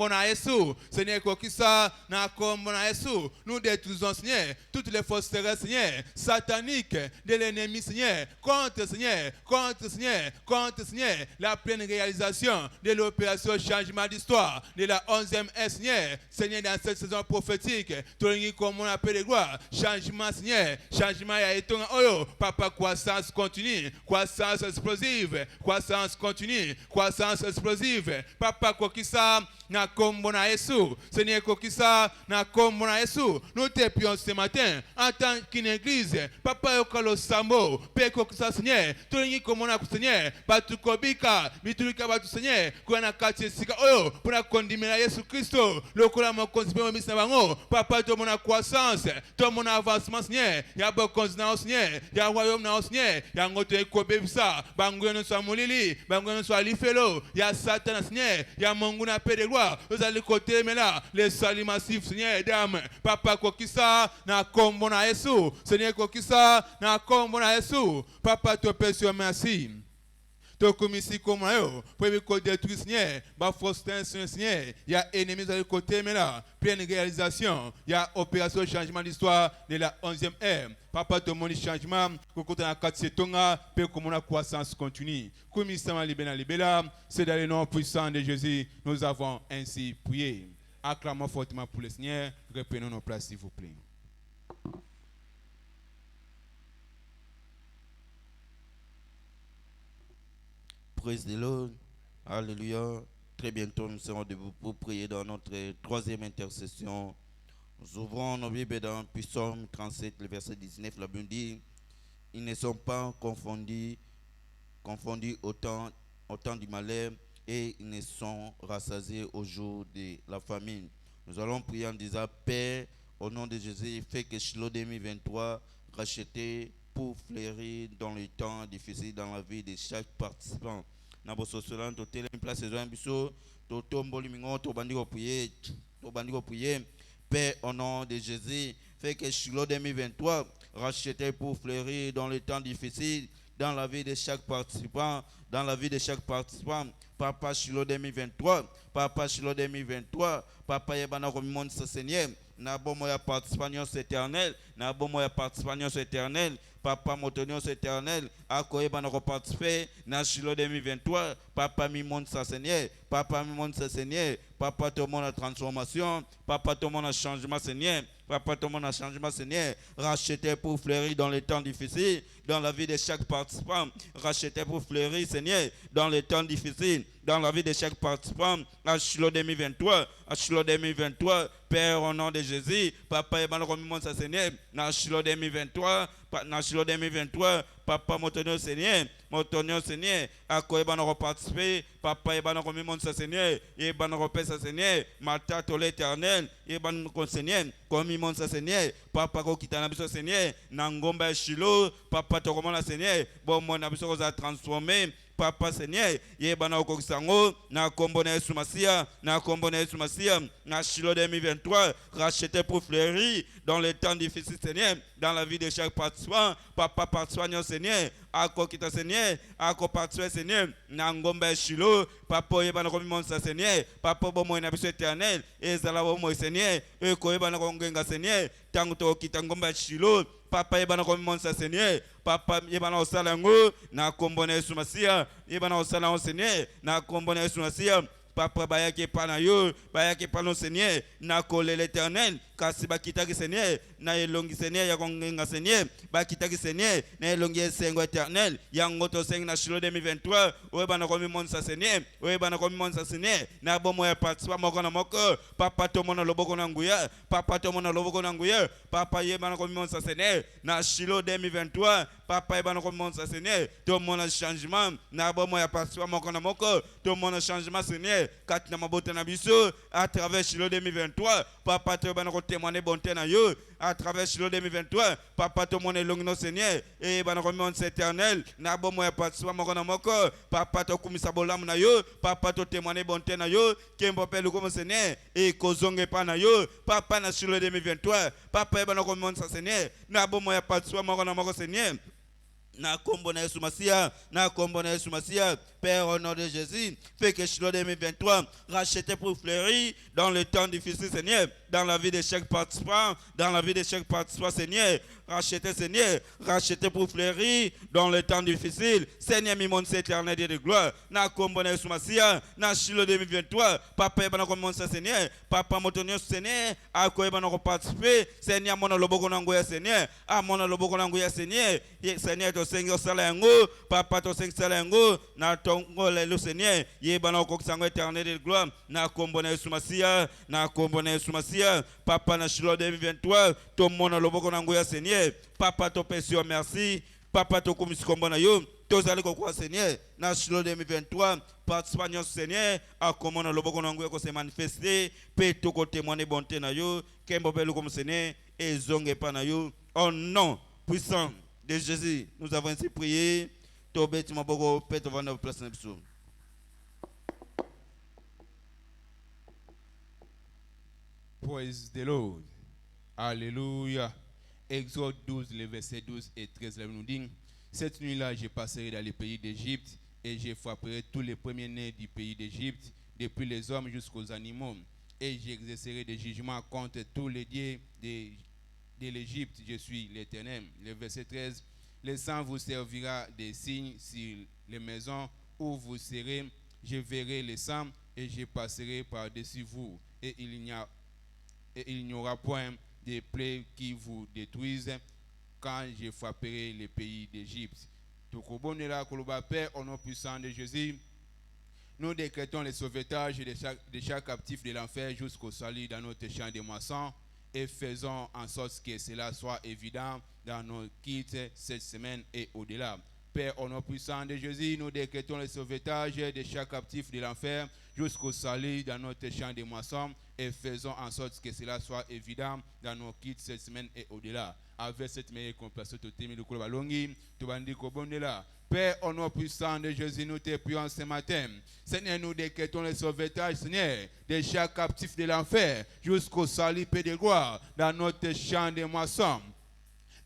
kombo na Yesu. Seigneur, kokisa na kombo na Yesu. Nous détruisons, Seigneur, toutes les fausses terres, Seigneur, sataniques de l'ennemi, Seigneur, contre, Seigneur, contre, Seigneur, contre, Seigneur, la pleine réalisation de l'opération changement d'histoire de la 11e S, Seigneur. Seigneur, dans cette saison prophétique, comme on appelle les gloires, changement, Seigneur, changement, il y a été, papa, croissance continue, croissance explosive, croissance continue, croissance explosive, papa, kokisa, na kombo na Yesu, Seigneur, kokisa, na kombo na Yesu, nous te prions ce matin, en tant qu'une église, papa, yokalo sambo, pe kokisa, Seigneur, tout le monde comme on a, Seigneur, batu kobika, mitulika batu, Seigneur, kwa na kati sika oyo, pour la condamner Yesu Christo, le kola mo konsipe mo misna bango, papa, tout mon croissance, tout mon avancement, Seigneur, ya bo konzina, Seigneur, ya royaume na, Seigneur, ya ngoto ekobe bisa, bango no so mulili, bango no so alifelo, ya Satan, Seigneur, ya Mungu na paix de gloire, vous allez côté mais là, les salis massifs, Seigneur, dame, papa kokisa na kombo na Yesu, Seigneur kokisa na kombo na Yesu, papa te pèse merci. Comme ici, comme là, pour que détruire, Seigneur, bah, Faustin, Seigneur, il y a ennemis de côté, mais là, pleine réalisation, il y a opération changement d'histoire de la 11e ère. Papa, tout le monde changement, que quand on a 4 tonga, puis comme on a croissance continue. Comme ici, c'est dans le nom puissant de Jésus, nous avons ainsi prié. Acclamons fortement pour le Seigneur, reprenons nos places, s'il vous plaît. Praise the Lord. Alléluia. Très bientôt, nous serons debout pour prier dans notre troisième intercession. Nous ouvrons nos Bibles dans Psaume 37, le verset 19. La Bible dit, ils ne sont pas confondus au temps du malheur et ils ne sont rassasiés au jour de la famine. Nous allons prier en disant, Père, au nom de Jésus, fais que Shiloh 2023 racheté pour fleurir dans les temps difficiles dans la vie de chaque participant. Naboso solan to tele place zo biso to tomboli mingo to bandiko prier Père au nom de Jésus fait que Shiloh 2023 racheté pour fleurir dans les temps difficiles dans la vie de chaque participant Papa Shiloh 2023 Papa Shiloh 2023 Papa yebana ko monde sa Seigneur na bomo ya participation éternel na bomo ya participation éternel Papa Motonion éternel a koyebana ko participer na Shiloh 2023 Papa mi monde sa Seigneur Papa mi monde sa Seigneur Papa tout monde la transformation Papa tout monde la changement Seigneur Papa tout monde la changement Seigneur racheté pour fleurir dans les temps difficiles dans la vie de chaque participant racheté pour fleurir Seigneur dans les temps difficiles dans la vie de chaque participant à Shiloh 2023 Père au nom de Jésus Papa yebana ko mi monde sa Seigneur na Shiloh 2023 Papa Motonio Seigneur à quoi ebana ko participer Papa ebana ko mi monde sa Seigneur ebana ko pesa Seigneur mata to l'éternel ebana ko Seigneur ko mi monde sa Seigneur Papa ko kitana biso Seigneur na ngomba Shiloh Papa to komona Seigneur bon mon biso ko za transformer Papa Seigneur yebana ko kisango na kombo na Yesu Masia na Shiloh 2023 racheté pour fleurir dans les temps difficiles Seigneur dans la vie de chaque participant Papa participant Seigneur ako kita Seigneur ako participant Seigneur na ngomba Shiloh Papa yebana ko mi sa Seigneur Papa bomo na biso éternel ezala bomo Seigneur e ko yebana ko ngenga Seigneur tangu to kita ngomba Shiloh Papa yebana ko mi sa Seigneur Papa yebana osalango na kombo na Yesu Masia yebana osalango Seigneur na kombo na Yesu Masia Papa bayake pana yo bayake pano Seigneur na kole l'éternel kasi bakitaki Seigneur na elongi Seigneur ya kongenga Seigneur bakitaki Seigneur na elongi esengo éternel ya ngoto seng na Shiloh 2023 oye bana ko mi monsa Seigneur na bomo ya participa moko na moko Papa to mona loboko na nguya Papa ye bana ko mi monsa Seigneur na Shiloh 2023 Papa ye bana ko mi monsa Seigneur to mona changement na bomo ya participa moko na moko to mona changement Seigneur kat na mabote na biso à travers Shiloh 2023 Papa te bana ko témoigner bonté na yo à travers Shiloh 2023 Papa to mona longino Seigneur et bana ko mon éternel na bomo ya participa moko na moko Papa to kumisa bolamu na yo Papa to témoigner bonté na yo kembo pelu comme Seigneur et kozonge pa na yo Papa na Shiloh 2023 Papa bana ko mon Seigneur na bomo ya participa moko na moko Seigneur na kombo na Yesu Masia Père, au nom de Jésus, fais que Shiloh 2023, racheté pour fleurir dans le temps difficile, Seigneur, dans la vie de chaque participant, Seigneur, racheté pour fleurir dans le temps difficile, Seigneur, mi-monde éternel Dieu de gloire, na kombone soumasia, na Shiloh 2023, Papa, ebana comme ça, Seigneur, Papa, motonio, Seigneur, à quoi ebana participer, Seigneur, mon lobo nangoya, Seigneur, à mon lobo nangoya, Seigneur, Seigneur, ton Seigneur salango, Papa, ton Seigneur salango, na tongo le Seigneur, yebana koksango éternel de gloire, na kombone soumasia, Papa, na Shiloh 2023, ton mon lobo nangoya, Seigneur, Papa, ton Père, merci, Papa, ton commission kombona yo, tous allez quoi, Seigneur, na Shiloh 2023, participant, Seigneur, à comment le lobo nangoya ko se manifester, pe to ko témoigner bonté na yo, kembo belu comme Seigneur, et zonge pa na yo, au nom puissant de Jésus, nous avons ainsi prié, Tobé, tu m'as beaucoup, Père, tu vas nous placer. Praise the Lord. Alléluia. Exode 12, les versets 12 et 13, là, nous dit, cette nuit-là, je passerai dans le pays d'Égypte et je frapperai tous les premiers-nés du pays d'Égypte, depuis les hommes jusqu'aux animaux, et j'exercerai des jugements contre tous les dieux de l'Égypte. Je suis l'Éternel. Le verset 13, le sang vous servira des signes sur les maisons où vous serez. Je verrai le sang et je passerai par-dessus vous, et il n'y aura point de plaies qui vous détruisent quand je frapperai le pays d'Égypte. Tout bon est là, Père, au nom puissant de Jésus. Nous décrétons le sauvetage de chaque captif de l'enfer jusqu'au salut dans notre champ de moisson et faisons en sorte que cela soit évident dans nos kits cette semaine et au-delà. Père, au nom puissant de Jésus, nous décrétons le sauvetage de chaque captif de l'enfer jusqu'au salut dans notre champ de moisson et faisons en sorte que cela soit évident dans nos kits cette semaine et au-delà. Avec cette meilleure compassion, tout le monde, tout le monde, Père, au nom puissant de Jésus, nous te prions ce matin. Seigneur, nous décrétons le sauvetage, Seigneur, de chaque captif de l'enfer jusqu'au salut Père de gloire dans notre champ de moisson.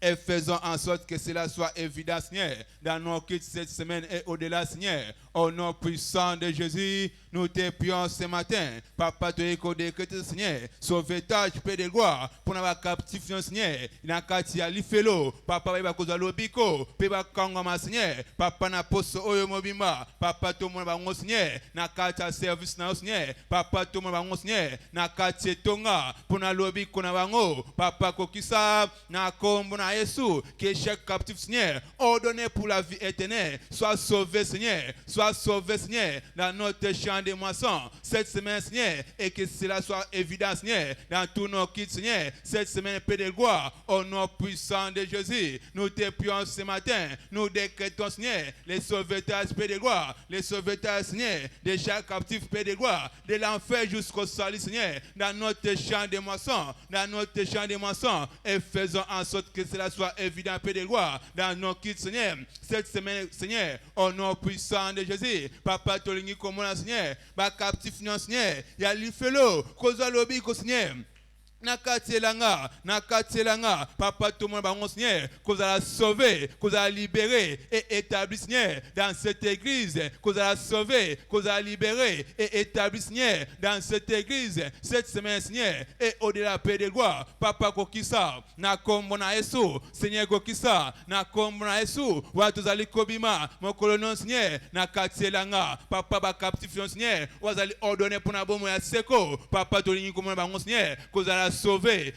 Et faisons en sorte que cela soit évident, Seigneur, dans nos kits cette semaine et au-delà, Seigneur. Au nom puissant de Jésus, nous te prions ce matin. Papa, tu es décrété, Seigneur, sauvetage, Père de gloire, pour nous captif, Seigneur. Il y a un quartier à l'Ifelo. Papa, il va causer l'Obiko. Papa, Kangama, Seigneur. Papa, na poste Oyo Mobima. Papa, tout le monde va, Seigneur. Na quartier service, Seigneur. Papa, tout le monde va, Seigneur. Na quartier Tonga. Pour nous l'Obiko, na vango. Papa, Kokisa, na Kombo, na Yesu. Que chaque captif, Seigneur, ordonné pour la vie éternelle, soit sauvé, Seigneur. Soit sauvé, Seigneur, dans notre champ de moisson cette semaine, Seigneur, et que cela soit évident, Seigneur, dans tous nos kits, Seigneur, cette semaine, Père de gloire, au nom puissant de Jésus. Nous te prions ce matin, nous décrétons, Seigneur, les sauvetages, Père de gloire, les sauvetages, Seigneur, de chaque captif, Père de gloire, de l'enfer jusqu'au salut, Seigneur, dans notre champ de moisson, et faisons en sorte que cela soit évident, Père de gloire, dans nos kits, Seigneur, cette semaine, Seigneur, au nom puissant de Jésus. Papa, tolingi comme on Seigneur, ba captif, Seigneur, ya l'ifelo, koza lobi ko Seigneur. Nakatelanga, Papa, tout le monde va Seigneur, qu'on a sauvé, qu'on a libéré et établi, Seigneur, dans cette église, qu'on a sauvé, qu'on a libéré et établi, Seigneur, dans cette église, cette semaine, Seigneur, et au-delà, Père de gloire, Papa, Kokisa, na kombona Yesu, Seigneur, Kokisa, na kombona Yesu, watu zali kobima, mon colonel, Seigneur, Nakatelanga, Papa, ba captif, Seigneur, wazali ordonné pour na bomo ya seko, Papa, tolingi comme on va Seigneur, qu'on a sauvé,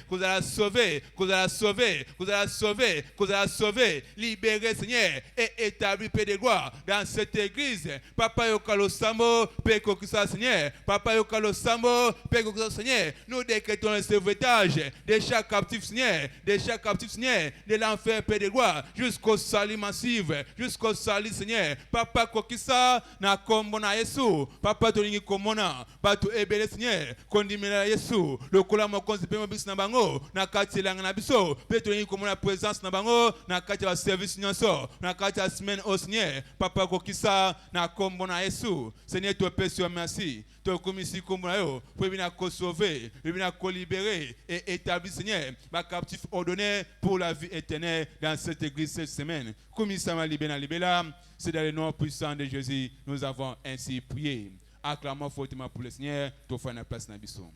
libéré, Seigneur, et établi, Père de gloire, dans cette église. Papa Yokalo Sambo, Père Kokisa, Seigneur, Papa Yokalo Sambo, Père Kokisa, Seigneur, nous décrétons le sauvetage de chaque captif, Seigneur, de l'enfer, Père de gloire, jusqu'au salut massif, jusqu'au salut, Seigneur. Papa Kokisa, na kombona Yesu, Papa Tolingi Komona, Patu Ebele, Seigneur, Kondimela Yesu, le Kolamo réponse pe mobis na bango na kati la na biso pe to comme la présence na bango na kati ya service nyonso na kati ya semaine au Seigneur papa kokisa na kombo na Yesu Seigneur tu peux sur merci tu comme ici kombo na yo pour venir ko sauver venir ko libérer et établir Seigneur ma captif ordonné pour la vie éternelle dans cette église cette semaine comme ça m'a libéré là c'est dans le nom puissant de Jésus nous avons ainsi prié. Acclamons fortement pour le Seigneur, tu fais une place dans le bisou.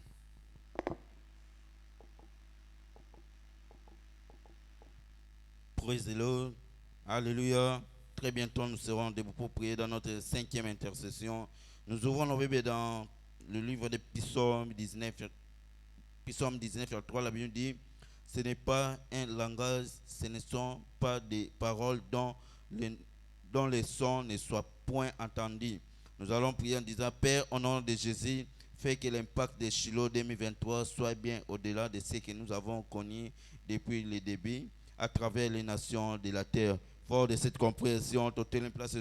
Praise the Lord. Alléluia. Très bientôt, nous serons debout pour prier dans notre 5e intercession. Nous ouvrons nos Bibles dans le livre de Psaume 19, verset 3. La Bible dit, ce n'est pas un langage, ce ne sont pas des paroles dont les sons ne soient point entendus. Nous allons prier en disant, Père, au nom de Jésus, fais que l'impact de Shiloh 2023 soit bien au-delà de ce que nous avons connu depuis le début, à travers les nations de la terre. Fort de cette compréhension, tout est en place,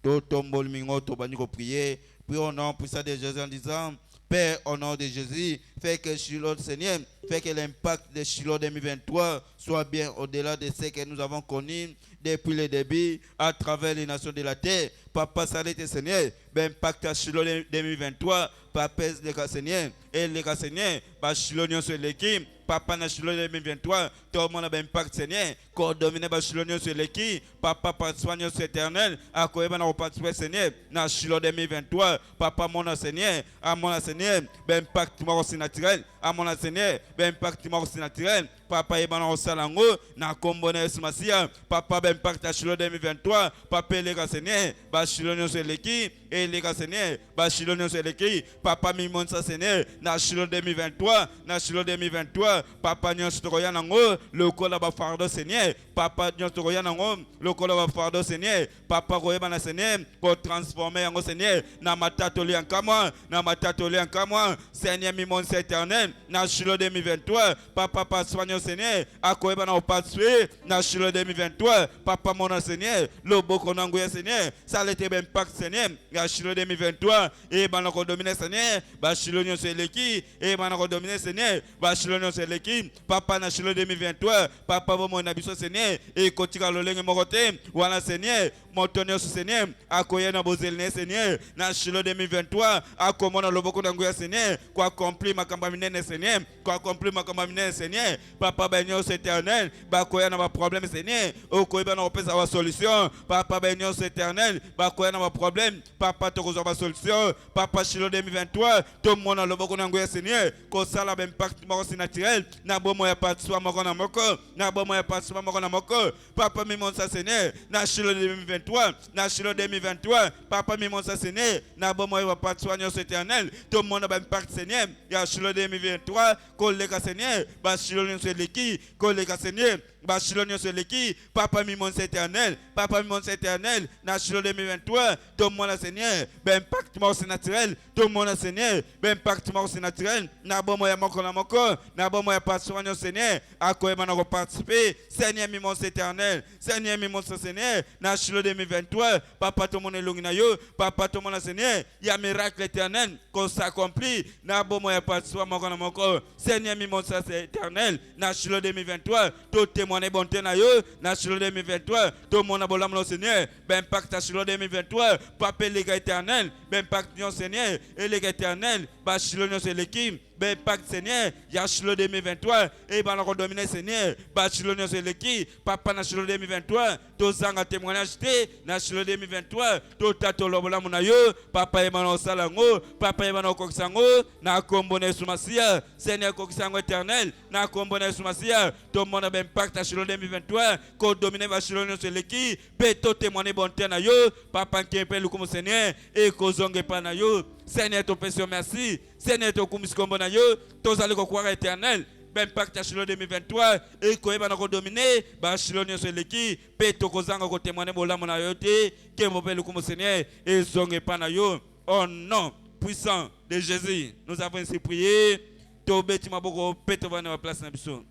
tout tombe le mingo, tout bannico prier, puis au nom puissant de Jésus en disant, Père, au nom de Jésus, fais que Shiloh, Seigneur, fais que l'impact de Shiloh 2023 soit bien au-delà de ce que nous avons connu depuis le début, à travers les nations de la terre. Papa, salut Seigneur, l'impact à Shiloh 2023, Papa, le Seigneur, et le Seigneur, Shiloh sur l'équipe, Papa, na Shiloh 2023, tout le monde a impact Seigneur, coordonné Shiloh sur l'équipe, Papa, soignant sur éternel, à quoi on a participé Seigneur, na Shiloh 2023, Papa, mon Seigneur, à mon Seigneur, impact mort naturel, à mon Seigneur, impact mort naturel, Papa, et ban salango, na combonné Masia, Papa, impact à Shiloh 2023, Papa, les Seigneur, Shiloh sur l'équipe, et les Seigneur, Shiloh sur l'équipe, Papa, mimon sa Seigneur, na Shiloh 2023, na Shiloh 2023, Papa, nyon storoya nango, le kola ba fardo Seigneur, Papa, nyon storoya nango, le kola ba fardo Seigneur, Papa, royeba na Seigneur, pour transformer en Seigneur, na matatoli en kamwa, na matatoli en kamwa, Seigneur, mimon sa éternel, na Shiloh 2023, Papa, pas soignant Seigneur, à quoi na opatsué, na Shiloh 2023, Papa, mon Seigneur, le boko nangoya Seigneur, ça l'était ben pack Seigneur, na Shiloh 2023, et ban ko dominer Seigneur, ba Shiloh nyon se leki, et ban ko dominer Seigneur, ba Shiloh nyon se leki, Papa na Shiloh 2023, Papa mon abiso Seigneur, et kotika lolenge mokote, wala Seigneur, mon tonnerre Seigneur, à quoi na bozelne Seigneur, na Shiloh 2023, à comment na loboko nangoya Seigneur, quoi accomplir ma campagne Seigneur, quoi accomplir ma campagne Seigneur, Papa benyo éternel, ba quoi na ma problème Seigneur, au quoi na opesa wa solution, Papa benyo éternel, ba quoi na ma problème, Papa to ko ma solution, Papa Shiloh 2023, tout le monde a le bon ngoya Seigneur, ko sala ben impact moko naturel, na bo moya patso moko na moko, na bo moya patso moko na moko, Papa mi mon sa Seigneur, na Shiloh 2023, na Shiloh 2023, Papa mi mon sa Seigneur, na bo moya patso nyo éternel, tout le monde a ben impact Seigneur, ya Shiloh 2023, ko le ka Seigneur, ba Shiloh nyo leki, ko le ka Seigneur, ba Shiloh nyo leki, Papa mi mon éternel, Papa mi mon éternel, na Shiloh 2023, tout le monde a Seigneur, ben impact mort naturel, tout le monde a Seigneur, ben impact mort naturel, na bon moya moko na moko, na bon moya patsoigno Seigneur, à quoi on a participé, Seigneur mi mon éternel, Seigneur mi mon Seigneur, na Shiloh 2023, Papa tout le monde est long na yo, Papa tout le monde a Seigneur, il y a miracle éternel qu'on s'accomplit, na bon moya patsoigno moko na moko, Seigneur mi mon éternel, na Shiloh 2023, tout témoin est bonté na yo, na Shiloh 2023, tout le monde a bolam le Seigneur, ben impact à Shiloh 2023, Papa les gars éternel, ben impact non Seigneur, et les gars éternel, bah Shiloh non c'est l'équipe, ben impact Seigneur, il y a Shiloh 2023, et ben on dominer Seigneur, bah Shiloh non c'est l'équipe, Papa na Shiloh 2023, tout ça a témoignage na Shiloh 2023, tout à tout le bolam na yo, Papa et man salango, Papa et man koksango, na kombone sumasia, Seigneur koksango éternel, na kombone sumasia, tout le monde a ben impact à Shiloh 2023, qu'on domine bah Shiloh non c'est l'équipe, beto témoigner bonté na yo, Papa qui appelle comme Seigneur, et kozonge pa na yo, Seigneur ton péché merci, Seigneur ton kumiskombo na yo, tous allez croire éternel, ben pacte à Shiloh 2023, et qu'on va nous dominer, bah Shiloh nyo c'est l'équipe, beto kozanga ko témoigner bola na yo te, que mon père comme Seigneur, et zonge pa na yo, au nom puissant de Jésus, nous avons ainsi prié, to beti maboko peto va na place na biso.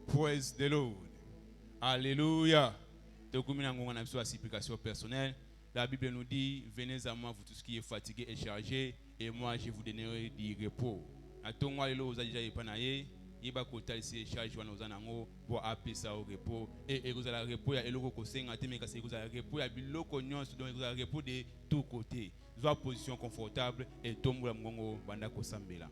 Praise the Lord. Alléluia. Te kumina ngonga na biso supplication personnelle. La Bible nous dit, venez à moi, vous tous qui êtes fatigués et chargés, et moi je vous donnerai du repos. Atongwa lelo ozaja epanaye, yeba kota ici charge wana ozanango pour appeler au repos et la repos ya eloko kosenga te mais kasi la repos ya biloko nyonso donc la repos de tous côtés. Soit position confortable et tombola mgongo banda kosambela.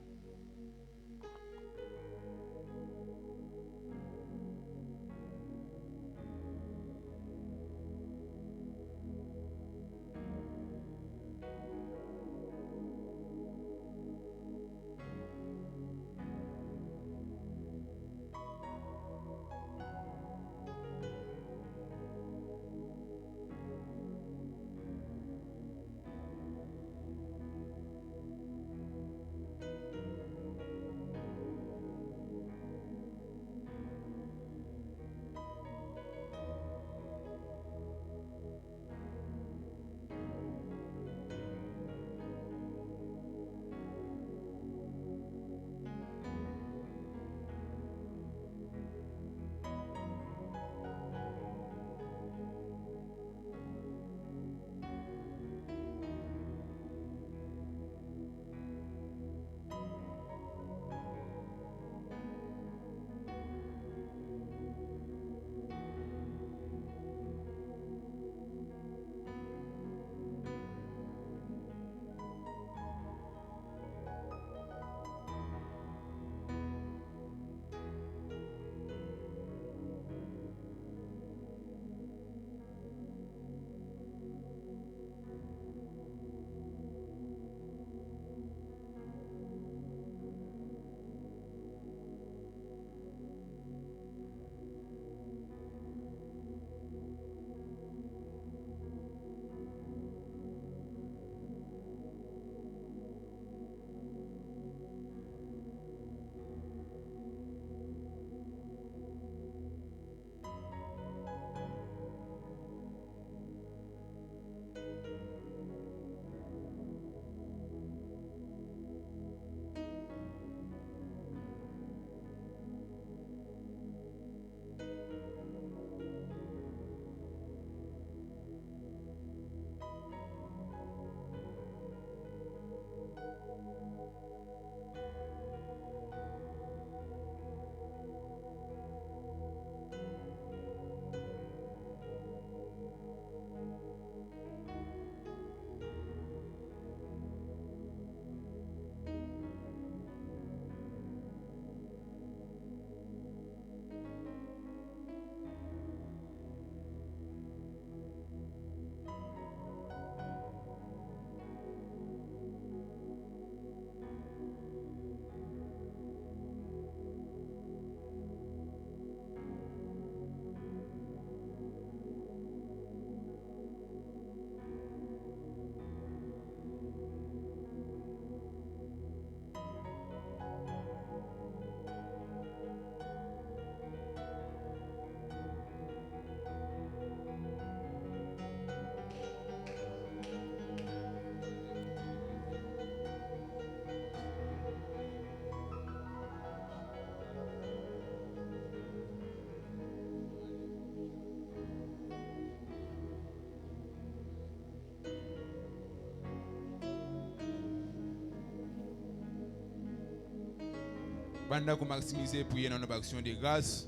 Banda ko maximiser prier dans notre action de grâce.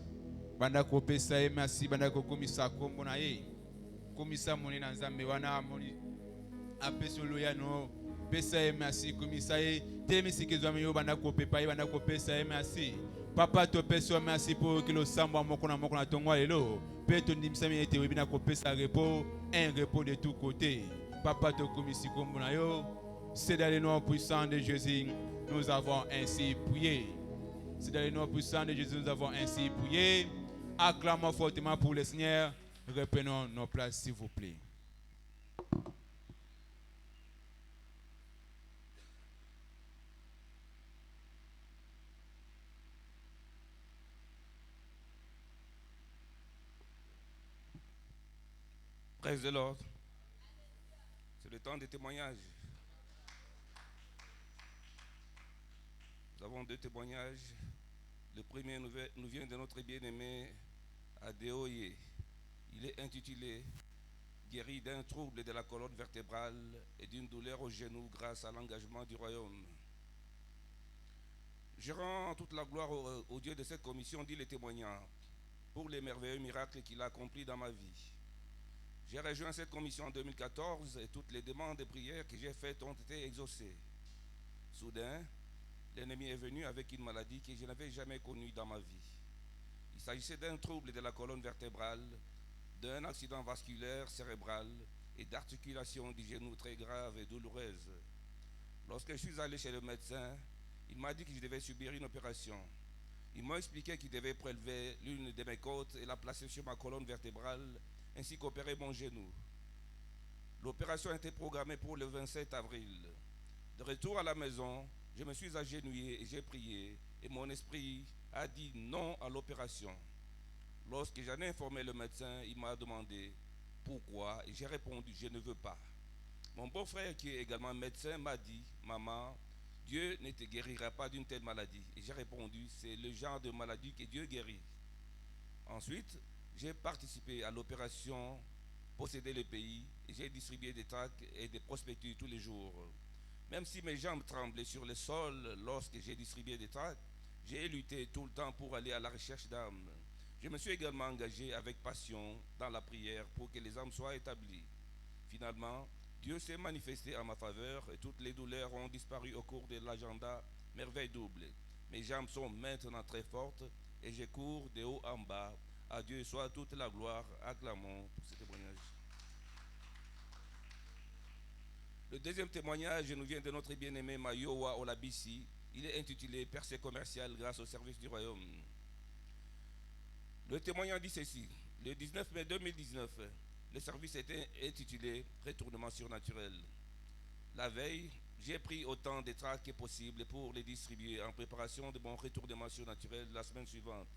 Banda ko pesa merci banda ko komisa kombo na ye. Komisa moni na nzambe wana moni apesolo ya no pesa merci komisa ye temisi kezwa yo banda ko pepa ye banda ko pesa merci. Papa to pesa merci pour que le sambo moko na tongwa lelo. Pe to ndimisa mi ete webina ko pesa repos, un repos de tous côtés. Papa to komisi kombo na yo. C'est dans le nom puissant de Jésus nous avons ainsi prié. C'est dans le nom puissant de Jésus nous avons ainsi prié. Acclamons fortement pour le Seigneur. Reprenons nos places, s'il vous plaît. Praise the Lord. C'est le temps des témoignages. Nous avons deux témoignages. Le premier nous vient de notre bien-aimé Adéoye. Il est intitulé guéri d'un trouble de la colonne vertébrale et d'une douleur au genou grâce à l'engagement du royaume. Je rends toute la gloire au Dieu de cette commission, dit le témoignant, pour les merveilleux miracles qu'il a accomplis dans ma vie. J'ai rejoint cette commission en 2014 et toutes les demandes de prière que j'ai faites ont été exaucées. Soudain, l'ennemi est venu avec une maladie que je n'avais jamais connue dans ma vie. Il s'agissait d'un trouble de la colonne vertébrale, d'un accident vasculaire cérébral et d'articulation du genou très grave et douloureuse. Lorsque je suis allé chez le médecin, il m'a dit que je devais subir une opération. Il m'a expliqué qu'il devait prélever l'une de mes côtes et la placer sur ma colonne vertébrale, ainsi qu'opérer mon genou. L'opération a été programmée pour le 27 avril. De retour à la maison, je me suis agenouillé et j'ai prié, et mon esprit a dit non à l'opération. Lorsque j'en ai informé le médecin, il m'a demandé pourquoi, et j'ai répondu je ne veux pas. Mon beau-frère, qui est également médecin, m'a dit maman, Dieu ne te guérira pas d'une telle maladie. Et j'ai répondu c'est le genre de maladie que Dieu guérit. Ensuite, j'ai participé à l'opération Posséder le pays et j'ai distribué des tracts et des prospectus tous les jours. Même si mes jambes tremblaient sur le sol lorsque j'ai distribué des tracts, j'ai lutté tout le temps pour aller à la recherche d'âmes. Je me suis également engagé avec passion dans la prière pour que les âmes soient établies. Finalement, Dieu s'est manifesté en ma faveur et toutes les douleurs ont disparu au cours de l'agenda merveille double. Mes jambes sont maintenant très fortes et je cours de haut en bas. À Dieu soit toute la gloire. Acclamons pour ce témoignage. Le deuxième témoignage nous vient de notre bien-aimé Mayowa Olabisi. Il est intitulé Percée commerciale grâce au service du royaume. Le témoignage dit ceci. Le 19 mai 2019, le service était intitulé Retournement surnaturel. La veille, j'ai pris autant de tracts que possible pour les distribuer en préparation de mon retournement surnaturel la semaine suivante.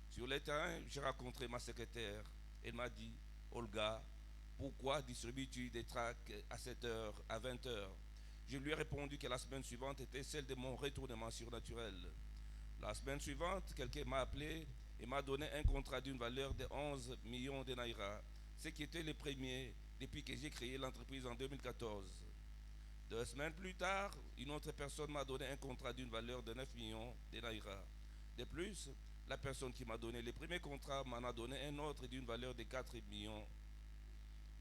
Sur le terrain, j'ai rencontré ma secrétaire. Elle m'a dit, Olga, pourquoi distribues-tu des tracts à 7h, à 20h? Je lui ai répondu que la semaine suivante était celle de mon retournement surnaturel. La semaine suivante, quelqu'un m'a appelé et m'a donné un contrat d'une valeur de 11 millions de naira, ce qui était le premier depuis que j'ai créé l'entreprise en 2014. 2 semaines plus tard, une autre personne m'a donné un contrat d'une valeur de 9 millions de naira. De plus, la personne qui m'a donné le premier contrat m'en a donné un autre d'une valeur de 4 millions.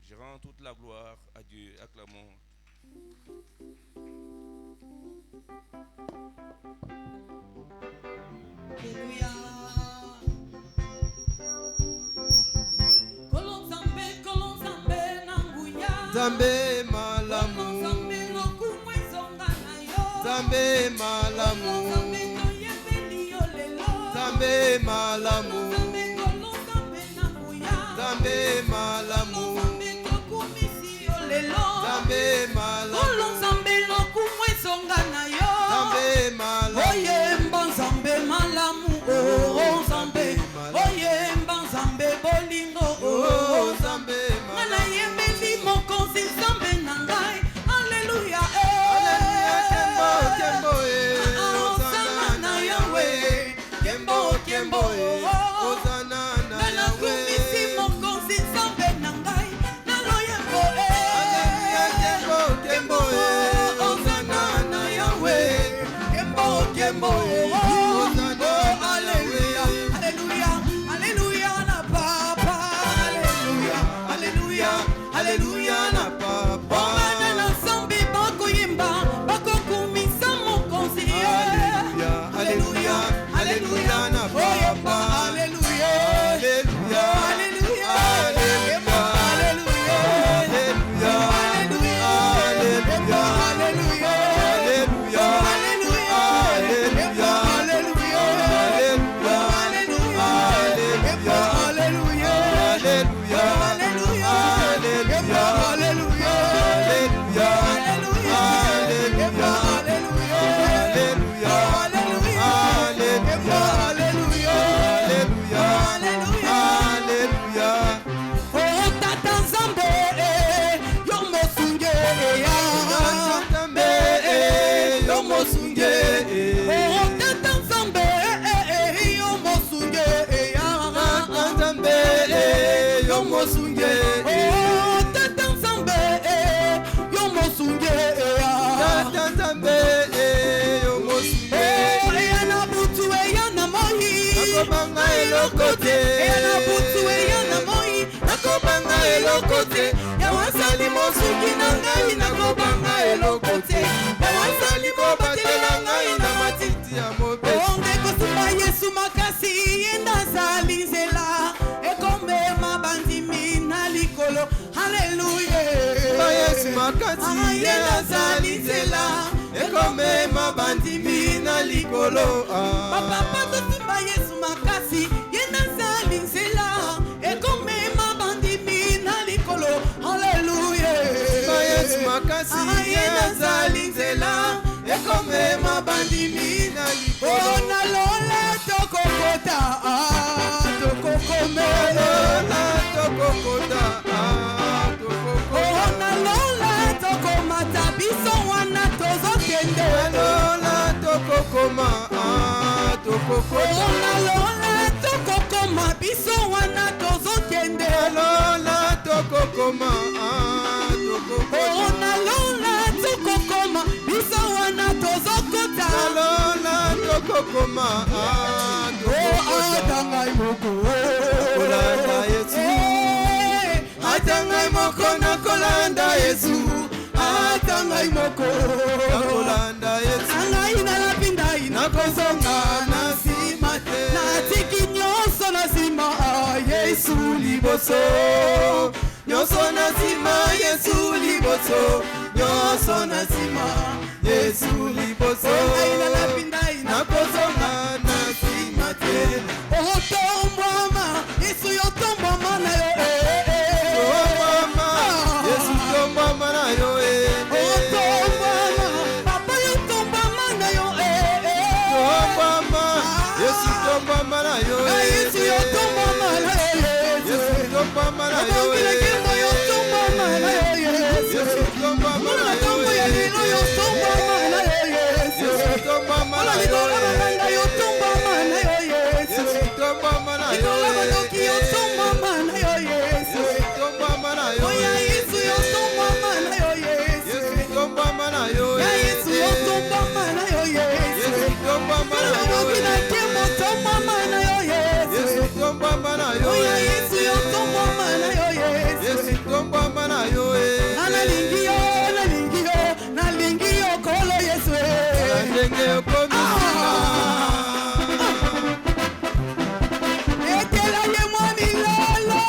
Je rends toute la gloire à Dieu. Acclamons. Alléluia. Zambe malamu, Zambe malamu, Zambe malamu, Zambe malamu, Zambe malamu, Zambe malamu, Oyemba Zambe malamu, oh Zambe, oyemba Zambe bolingo, oh Zambe malamu. Mokonzi Zambe nangai, Alléluia, Kembo, Hosanna na Yahweh, Kembo, Hosanna na Yahweh, mokonzi Zambe nangai, naloyembo, Kembo, Hosanna na Yahweh, Kembo, Hosanna na Yahweh, Alléluia na papa, Alléluia na papa. Bongana na Zambe bakoyemba, bakokumisa mokonzi. Alléluia na papa. Alléluia, Alléluia, Alléluia, Alléluia, Alléluia, Alléluia, Alléluia, Alléluia, Alléluia, Alléluia, Alléluia, nakobanga eloko te yawe asali mosuki na ngai nakobanga eloko te yawe asali mobatela ngai na matiti ya mobesu onde kosimba yesu makasi ye nazali nzela ekomema bandimi na likolo haleluya yesu makasi ye nazali nzela ekomema bandimi na likolo papa kosimba yesu makasi ye nazali nzela ekomema bandimi na likolo haleluya yesu makasi ye nazali nzela ekomema bandimi na likolo nalola tokokota tokokomela tokokota nalola tokomata biso wana tozokende nalola tokokoma tokokota nalola tokokoma biso wana tozokende nalola tokokoma tokokota nalola tokokoma biso wana tozokota nalola tokokoma atangai moko kolanda yesu atangai moko nakolanda yesu atangai moko nakolanda yesu angai nalapindai nakozonga na nsima te natiki nyonso na nsima yesu liboso nyonso na nsima yesu liboso nyonso na nsima yesu liboso angai nalapindai nakozonga na nsima te otombwama yesu yotombwama na yo yesu tombwama na yo otombwama papa yotombwama na yo tombwama yesu tombwama na yo yesu yotombwama na yo yesu tombwama na yo yotombwama na yo yesu tombwama na yo yotombwama na yo yesu tombwama na yo yotombwama na yo yesu tombwama na yo yotombwama na yo yesu tombwama na yo yesu yotombwama na yo yesu tombwama na yo yesu yotombwama na yo yesu tombwama na yo tombwama na yo yesu tombwama na yo yesu yotombwama na yo yesu tombwama na yo nalingi yo kolo yesu ndenge okomisa etela ye mwami lolo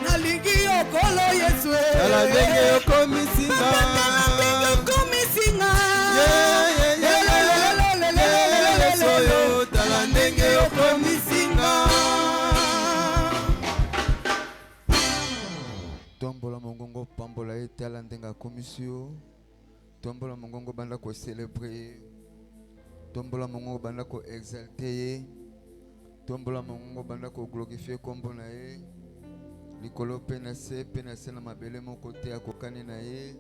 nalingi yo kolo yesu tala ndenge okomisinga yesu yo tala ndenge okomisinga tombola mongongo pambola etala ndenga komisio tombola mongongo banda ko célébrer tombola mongongo banda ko exalter tombola mongongo banda ko glorifier kombo na ye likolo pe na se na mabele moko te akokani na ye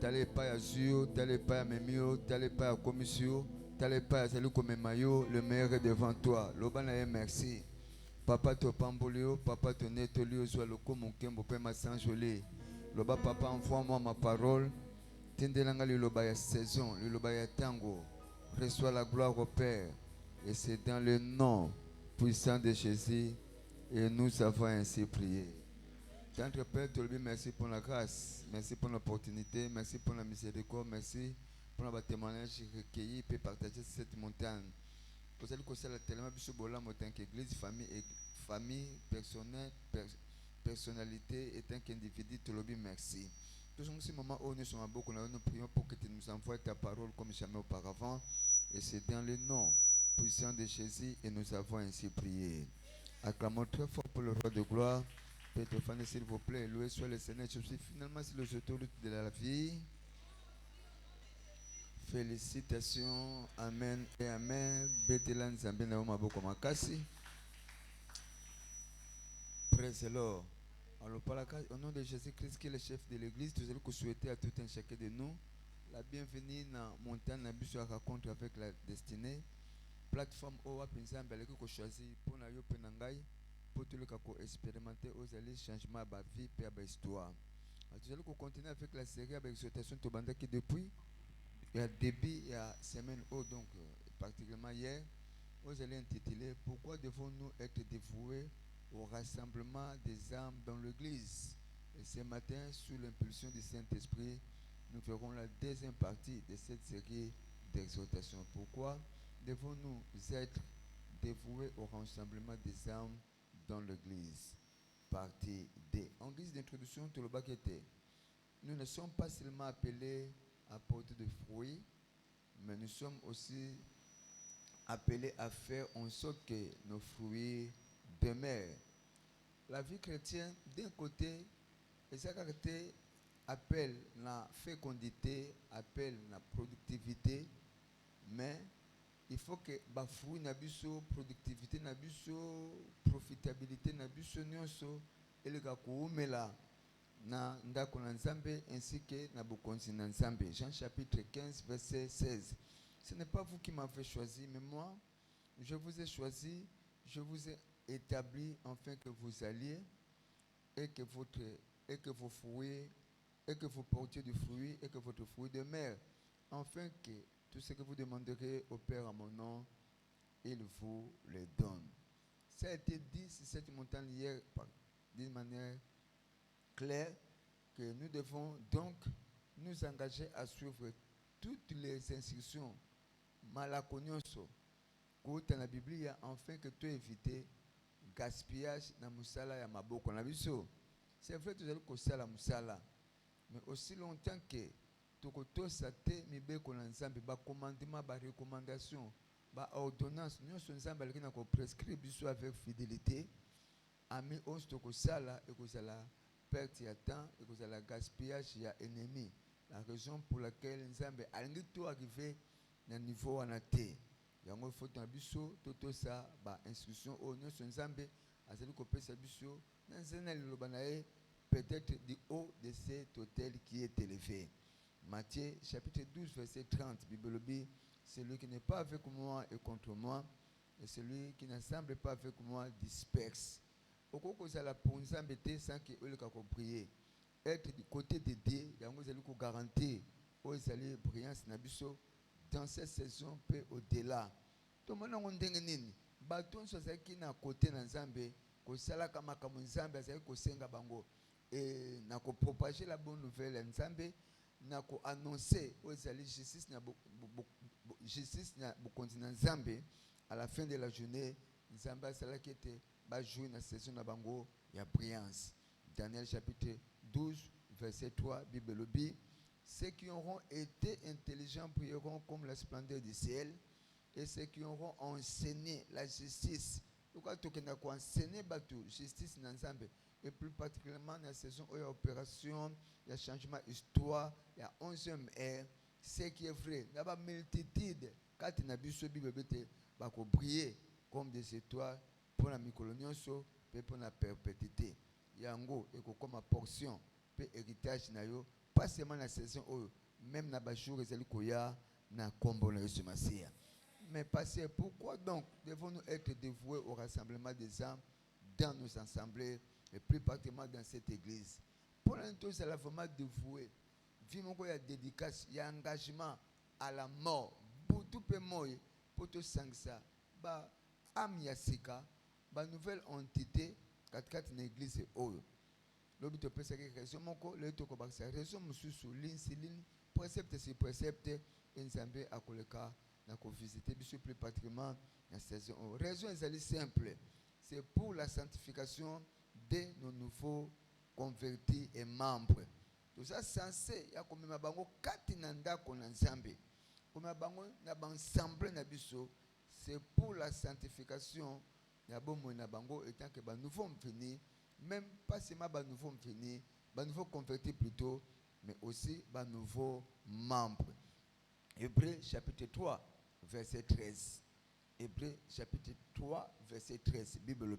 tala epai ya zio tala epai ya memio tala epai ya komisio tala epai azali komema yo le meilleur est devant toi loba na ye merci papa topamboli yo papa tonetoli yo ozwa lokumu nkembo mpe masanjoli loba papa envoie-moi ma parole tindelanga liloba ya saison liloba ya tango reçois la gloire au Père et c'est dans le nom puissant de Jésus et nous avons ainsi prié. Tendre Père, te remercie, merci pour la grâce, merci pour l'opportunité, merci pour la miséricorde, merci pour le témoignage recueilli et partager cette montagne. Vous allez conseiller tellement plus beau en tant qu'église, famille, personnalité et tant qu'individu, te remercie, merci. Tous ces moments où nous sommes beaucoup, nous prions pour que tu nous envoies ta parole comme jamais auparavant. Et c'est dans le nom puissant de Jésus et nous avons ainsi prié. Acclamons très fort pour le roi de gloire. Père Fanny, s'il vous plaît, loué soit le Seigneur. Je suis finalement sur les autoroutes de la vie. Félicitations, amen et amen. Bétélan Zambé Naoma Boko Makasi. Praise the Lord. Alors, au nom de Jésus-Christ, qui est le chef de l'église, nous allons souhaiter à tout un chacun de nous la bienvenue dans Montagne Nabiso à rencontre avec la destinée. Plateforme Owa Pinzambe, elle a choisi pour la Yopenangai, pour tout le cas expérimenter aux alliés changement à vie et à l'histoire. Nous allons continuer avec la série avec l'exhortation de Tobanda qui depuis il y a début, il y a semaine haut, donc particulièrement hier, vous allez intituler pourquoi devons-nous être dévoués au rassemblement des âmes dans l'église. Et ce matin, sous l'impulsion du Saint-Esprit, nous ferons la deuxième partie de cette série d'exhortations. Pourquoi devons-nous être dévoués au rassemblement des âmes dans l'église? Partie D. En guise d'introduction, tout le bac était. Nous ne sommes pas seulement appelés à porter des fruits, mais nous sommes aussi appelés à faire en sorte que nos fruits demeurent. La vie chrétienne, d'un côté, ça appelle la fécondité, appelle la productivité, mais il faut que les fruits nabiso, productivité nabiso, profitabilité nabiso nyonso, et le gakoumela na ndako na nzambe ainsi que na bokonzi na nzambe. Jean chapitre 15 verset 16. Ce n'est pas vous qui m'avez choisi, mais moi, je vous ai choisi, je vous ai établi afin que vous alliez et que vos fruits, et que vous portiez du fruit et que votre fruit demeure, afin que tout ce que vous demanderez au Père en mon nom, il vous le donne. Ça a été dit sur cette montagne hier d'une manière claire que nous devons donc nous engager à suivre toutes les instructions malaconioso dans la Bible afin que tu évites gaspillage na musala ya maboko na biso. C'est vrai que tu allons kosala musala, mais aussi longtemps que tokotosa te mibeko na nzambe ba commandement ba recommandation ba ordonnance nyonso nzambe aleki na ko prescrire biso avec fidélité, ami on tokosala ekozala perte ya temps, ekozala gaspillage ya ennemi. La raison pour laquelle nzambe alingi to arriver na niveau wana te. Yango faut na biso totosa ba instruction o nyonso nzambe azali kopesa biso na nzena liloba na ye, peut-être du haut de cet hôtel qui est élevé. Matthieu chapitre 12 verset 30, Bible dit, celui qui n'est pas avec moi est contre moi, et celui qui n'assemble pas avec moi disperse. Okoko zala pour nzambe te sans que oleka ko prier. Être du côté de Dieu, yango zali ko garantir o zali brillance na biso dans cette saison peut au-delà. To mona ngondenge nini? Baton so zaki na côté na nzambe, ko sala kama kama nzambe azali ko senga bango et na ko propager la bonne nouvelle ya nzambe, na ko annoncer o zali justice na bokonzi na nzambe. À la fin de la journée, nzambe sala qui était ba jouer na saison na bango ya brillance. Daniel chapitre 12 verset 3, Bible dit, ceux qui auront été intelligents brilleront comme la splendeur du ciel, et ceux qui auront enseigné la justice. Pourquoi tu as enseigné la justice dans Nzambe, et plus particulièrement dans la saison où il y a opération, il y a changement histoire, il y a 11e ère, ce qui est vrai. Il y a une multitude, quand tu as vu ce Bible, tu vas briller comme des étoiles pour la mycolonioso et pour la perpétuité. Yango et comme ma portion, et héritage na yo, pas seulement la saison où même na bajour ezali koya na kombo na Yesu Masia. Mais passer, pourquoi donc devons-nous être dévoués au rassemblement des âmes dans nos assemblées et plus particulièrement dans cette église? Pour l'instant, c'est vraiment dévoué. Vivons il y a dédicace, il y a engagement à la mort. Pour tout le monde, pour tout ça, bah âme yasika, bah nouvelle entité, 4 dans l'église oyo. L'objet de penser que raison moko, le to ko baksa raison mususu ligne précepte sur précepte, nzambe akoleka na ko visiter biso plus particulièrement la saison. Raison est simple, c'est pour la sanctification de nos nouveaux convertis et membres. Tout ça censé ya komema bango kati na ndako na nzambe. Komema bango na ensemble na biso, c'est pour la sanctification ya bomo na bango étant que ba nouveau venus, même pas seulement ba nouveau venus, ba nouveau convertis plutôt, mais aussi ba nouveaux membres. Hébreux chapitre 3 verset 13. Hébreux chapitre 3 verset 13, Bible.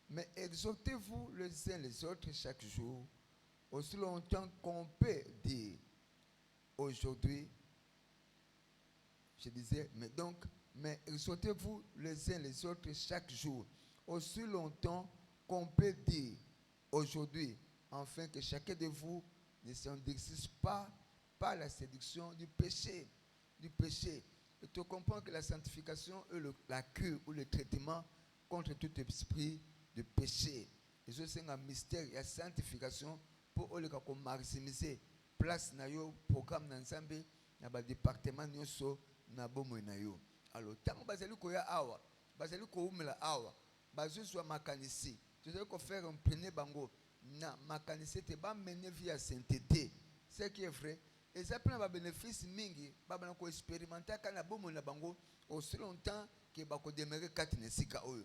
Mais exhortez-vous les uns les autres chaque jour, aussi longtemps qu'on peut dire aujourd'hui. Je disais, mais exhortez-vous les uns les autres chaque jour, aussi longtemps qu'on peut dire aujourd'hui, afin que chacun de vous ne s'endurcisse pas par la séduction du péché. Et tu comprends que la sanctification est la cure ou le traitement contre tout esprit de péché. Et ça, c'est un mystère. Il y a sanctification pour maximiser place na yo programme d'ensemble na ba département nyoso na bomo na yo. Alors tant bazali ko ya awa bazali ko umela awa bazoswa makanisi tozali ko faire un premier bango na makanisi te ba mener via sainteté. C'est qui est vrai. Et ça prend ba bénéfice mingi ba bana ko expérimenter kana bomo na bango aussi longtemps que ba ko demeurer katine sika oyo.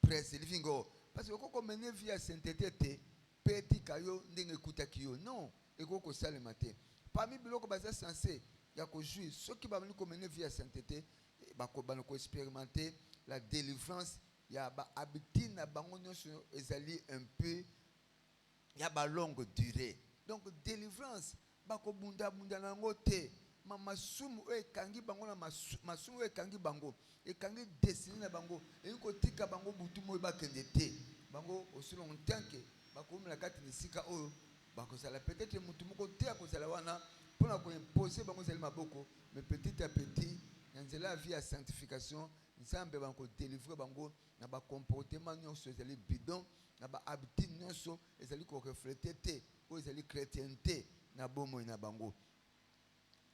Presse living go parce que ko mener via sainteté te petit kayo ndenge kutaki yo non. Et qu'on sait le matin. Parmi les gens qui sont censés, il y a que juifs, ceux qui vont mener via sainteté, ils vont expérimenter la délivrance. Il y a habité na bangonyo ezali un peu, il y a ba longue durée. Donc délivrance, bako bunda na ngote, masumu e kangi bango na masumu e kangi bango, e kangi destiné na bango, e ko tika bango butu mo ba kendete. Bango aussi longtemps que bako mla kati ni sika oyo. Peut-être mutu moko te akozala wana pona ko imposer bango zali maboko mais petit à petit nzela vie à sanctification nzambe bango délivrer bango na ba comportement nyonso ezali bidon na ba habitude nyonso ezali ko refléter te o ezali chrétienté na bomo na bango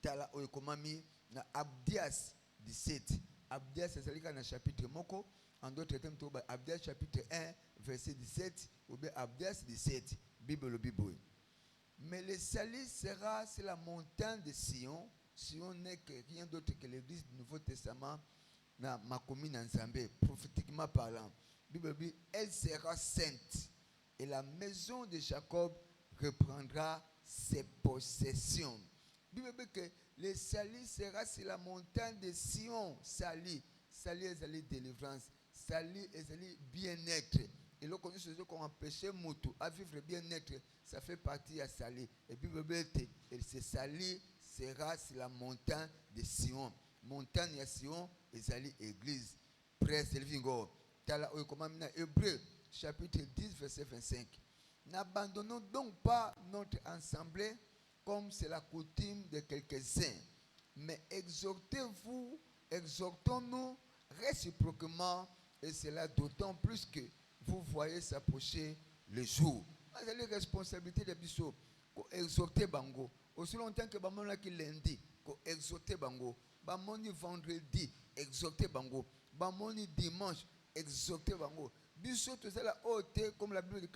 tala o ekomami na Abdias 17 Abdias ezali na chapitre moko en d'autres termes to ba Abdias chapitre 1 verset 17 ou bien Abdias 17 Bible. Mais le salut sera sur la montagne de Sion. Sion n'est que rien d'autre que l'église du Nouveau Testament, na makomi na Nzambe, prophétiquement parlant. Bible dit, elle sera sainte. Et la maison de Jacob reprendra ses possessions. Bible dit que le salut sera sur la montagne de Sion. Salut est délivrance. Salut est bien-être. Et là, quand nous qu'on empêcher Moutou à vivre bien-être, ça fait partie à Sali. Et puis, et ce Sali sera sur la montagne de Sion. Montagne de Sion, et Sali église. Presse, Elvingo. Tala, Hébreu, chapitre 10, verset 25. N'abandonnons donc pas notre assemblée comme c'est la coutume de quelques-uns, mais exhortons-nous réciproquement, et cela d'autant plus que vous voyez s'approcher le jour. C'est la responsabilité de Bissot. Exhorter Bango. Aussi longtemps que Bamon qui lundi, exhorter Bango. Bamoni vendredi, exhorter Bango. Bamoni dimanche, exhorter Bango. Bissot, tout ça la haute, comme la Bible dit,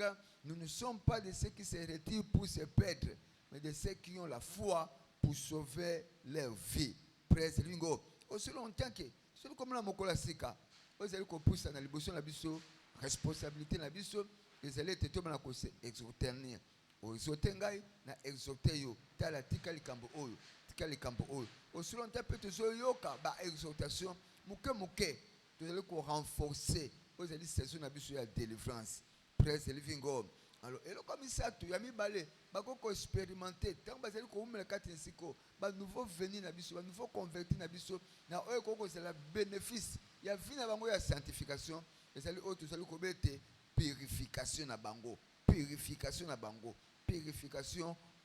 nous ne sommes pas de ceux qui se retirent pour se perdre, mais de ceux qui ont la foi pour sauver leur vie. Presse Lingo. Aussi longtemps que, c'est comme la Mokolasika, vous allez pousse dans l'émotion la Bissot. Responsabilité na biso ezali teto bana ko se exhorter ni o exhorter ngai na exhorter yo tala tika likambo oyo osilo ntape tozo yoka ba exhortation muke tozali ko renforcer ezali saison na biso ya délivrance presse living God. Alors elo comme ça tu ya mibale bako ko expérimenter tant bazali ko umela kati nsiko ba nouveau venu na biso ba nouveau converti na biso na oyo ko c'est la bénéfice ya vie na bango ya sanctification. Et c'est purification na bango, purification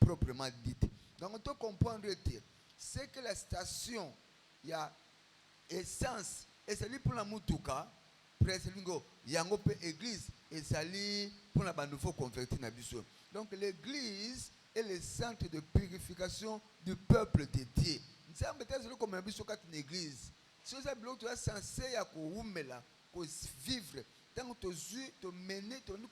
proprement dite. Donc on doit comprendre que c'est que la station, il y a essence, et c'est pour la mutuka, presque yango pe église, et c'est pour la nouveau converti na biso. Donc l'église est le centre de purification du peuple de Dieu. Nous sommes peut-être comme un biso kat une église. Si vous avez l'autre censé ya ko umela vivre tant que tu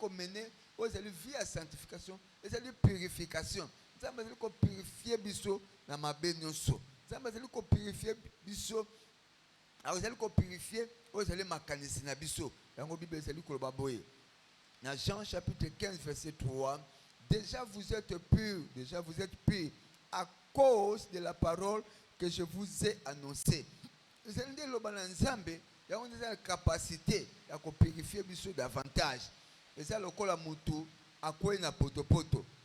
mener aux vie à sanctification et à purification. Ça veut dire qu'on purifier biso na mabenyoso. Ça veut dire qu'on purifier biso. Alors ça veut dire qu'on purifier aux makanisi na biso. Yango Bible c'est ko baboye. Dans Jean chapitre 15 verset 3, déjà vous êtes purs à cause de la parole que je vous ai annoncée. C'est une de il y a une capacité à purifier biso davantage. Et ça, le kola mutu, à quoi na poto.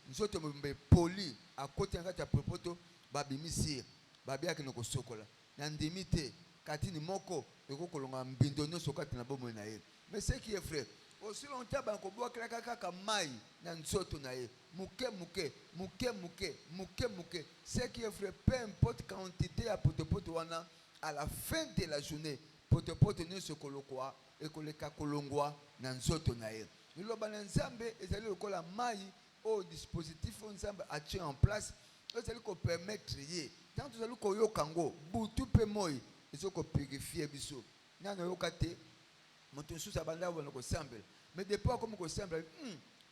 Nous sommes poli, à côté de la poto, babimisi, babia qui nous sokola. Nandimite, katini moko, et kokolonga mbindonyo sokati na bomo na ye. Mais ce qui est vrai, aussi longtemps, banko boa kaka mai, na nsoto na ye. Muke. Ce qui est vrai, peu importe quantité à poto wana. à la fin de la journée potopoto nyonso kolokwa ekoleka kolongwa na nzoto na ye liloba na nzambe ezali lokola mai au dispositif oyo nzambe atie en place ezali kopermettre ye ntango tozali koyoka ngo butu mpe moi ezali kopurifie biso nano oyoka te moto mosusu abanda bona kosambela mais depuis akomi kosambela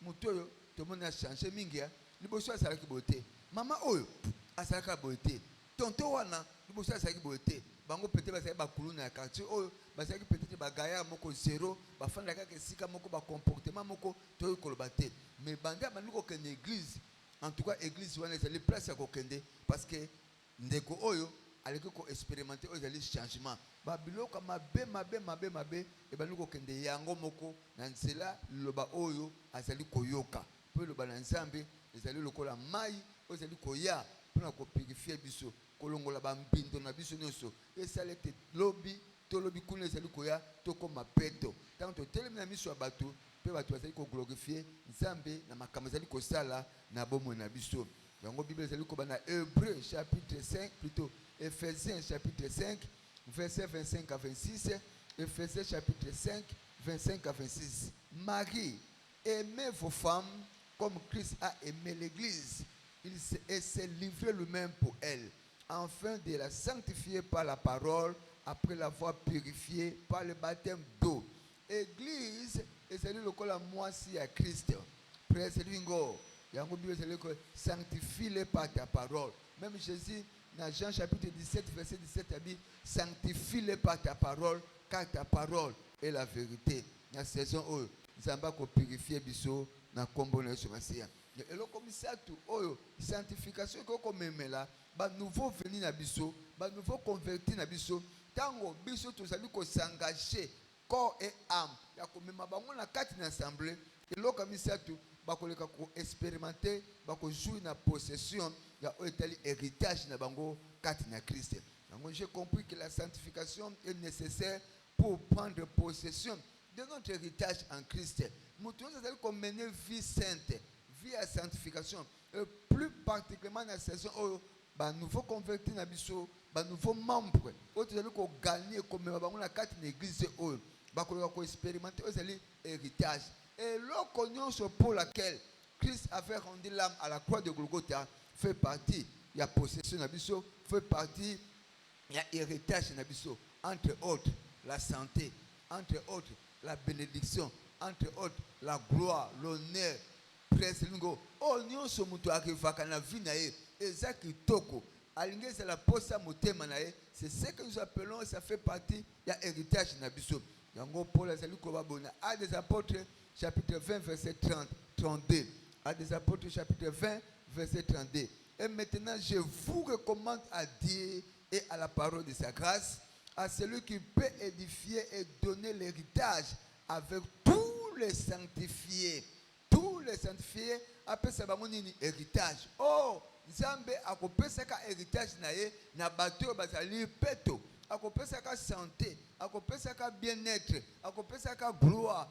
moto oyo tomoni achange mingi liboso azalaki boye te mama oyo azalaka boye te tonto wana liboso azalaki boye te bango peut-être bazalaki bakulu na quartier oyo bazalaki peut-être bagaya moko zéro bafandaka kaka esika moko bacomportement moko toyo koloba te mais banda bandi kokende église en tout cas église wana ezali place ya kokende parce que ndeko oyo aleki koexpérimente oyo ezali changement babiloko mabe ebandi kokende yango moko na nzela liloba oyo azali koyoka mpo liloba na nzambe ezali lokola mai oyo ezali koya mpona kopurifie biso kolongola bambindo na biso nyonso esali ete tolobi kuna ezali koya tokoma peto ntango totelemi na miso ya bato mpe bato bazali koglorifie nzambe na makambo ezali kosala na bomoi na biso yango bible ezali koba na Hébreux chapitre 5 plutôt Éphésiens chapitre 5 verset 25 à 26 Éphésiens chapitre 5 25 à 26 Marie, aimez vos femmes comme Christ a aimé l'église et s'est livré lui-même pour elle afin de la sanctifier par la parole après l'avoir purifiée par le baptême d'eau. Église ezali lokola mwasi à Christ. Presse lingo. Yango Bible ezali ko sanctifie-les par ta parole. Même Jésus dans Jean chapitre 17 verset 17 a dit sanctifie-les par ta parole car ta parole est la vérité. Na saison oyo nzamba ko purifier biso na kombo na Yesu Masiya. Eloko misatu oyo sanctification ko memela ba nouveau venu na biso, ba nouveau converti na biso. Tango biso tozali ko s'engager corps et âme ya komema bango na kati na assemblée eloko misatu bakoleka ko expérimenter bako jouer na possession ya etali héritage na bango kati na Christ. Donc j'ai compris que la sanctification est nécessaire pour prendre possession de notre héritage en Christ. Nous devons mener vie sainte, vie à sanctification, et plus particulièrement dans la saison où nouveau converti na biso, nouveau membre, où nous allons gagner comme la carte de l'église où nous allons expérimenter héritage. Et l'occasion pour laquelle Christ avait rendu l'âme à la croix de Golgotha fait partie, il y a possession na biso, fait partie, il y a héritage na biso, entre autres la santé, entre autres la bénédiction, entre autres la gloire, l'honneur, presse lingo. Oh nyonso mutu akivaka na vie na ye, eza kitoko. Alingeza la posa motema na ye, c'est ce que nous appelons, ça fait partie, il y a héritage na biso. Yango Paul azali ko babona à des apôtres chapitre 20 verset 32. À des apôtres chapitre 20 verset 32. Et maintenant je vous recommande à Dieu et à la parole de sa grâce, à celui qui peut édifier et donner l'héritage avec tous les sanctifiés. Tous les sanctifiés appellent ça un héritage. Oh, Nzambe akopesaka héritage na ye na bato bazali peto. Akopesaka santé, akopesaka bien-être, akopesaka gloire,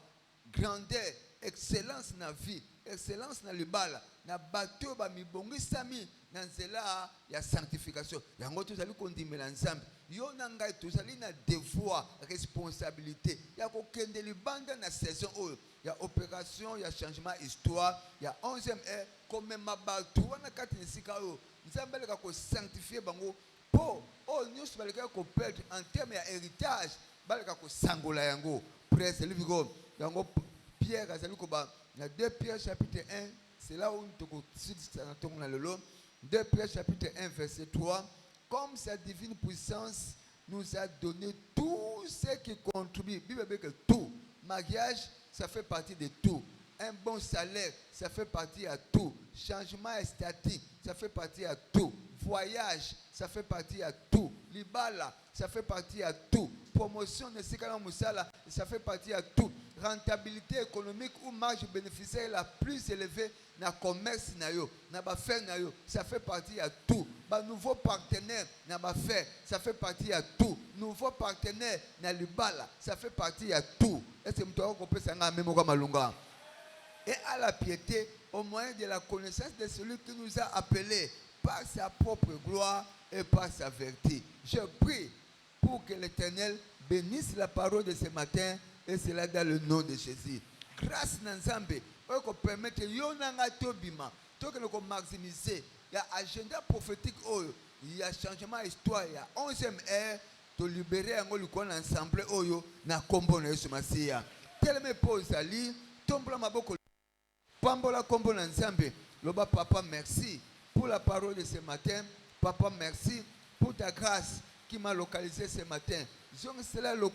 grandeur, excellence na vie, excellence na libala, na bato ba mibongisami na nzela ya sanctification. Yango tozali kondimela Nzambe. Yo na ngai tozali na devoir, responsabilité. Ya kokende libanda na saison oyo. Ya opération, ya changement histoire, ya 11e heure comme mabatu wana kati nisika oyo. Nzambe leka ko sanctifier bango po o nyusu baleka ko perdre en terme ya héritage, baleka ko sangola yango. Presse livigo. Yango Pierre azali ko ba na 2 Pierre chapitre 1, c'est là où nous sommes dans le lot. 2 Pierre chapitre 1 verset 3. Comme sa divine puissance nous a donné tout ce qui contribue. Bible dit que tout. Mariage, ça fait partie de tout. Un bon salaire, ça fait partie à tout. Changement statique, ça fait partie à tout. Voyage, ça fait partie à tout. Libala, ça fait partie à tout. Promotion de Sikala Moussala, ça fait partie à tout. Rentabilité économique ou marge bénéficiaire la plus élevée dans le commerce, dans l'affaire, ça fait partie à tout. Bah, nouveau partenaire dans l'affaire, ça fait partie à tout. Nouveau partenaire dans le bala, ça fait partie à tout. Et c'est et à la piété au moyen de la connaissance de celui qui nous a appelés par sa propre gloire et par sa vertu. Je prie pour que l'Éternel bénisse la parole de ce matin, et cela dans le nom de Jésus. Grâce Nanzambe, on permettre Yonanga Tobima, tout que nous maximiser. Il y a agenda prophétique, il y a changement histoire, il y a 11e ère, de libérer un ensemble, na combo na Yesu Masia. Tellement pose ali, tombe la maboko, pambola combo na Nzambe. Loba papa, merci pour la parole de ce matin. Papa, merci pour ta grâce qui m'a localisé ce matin. Cela le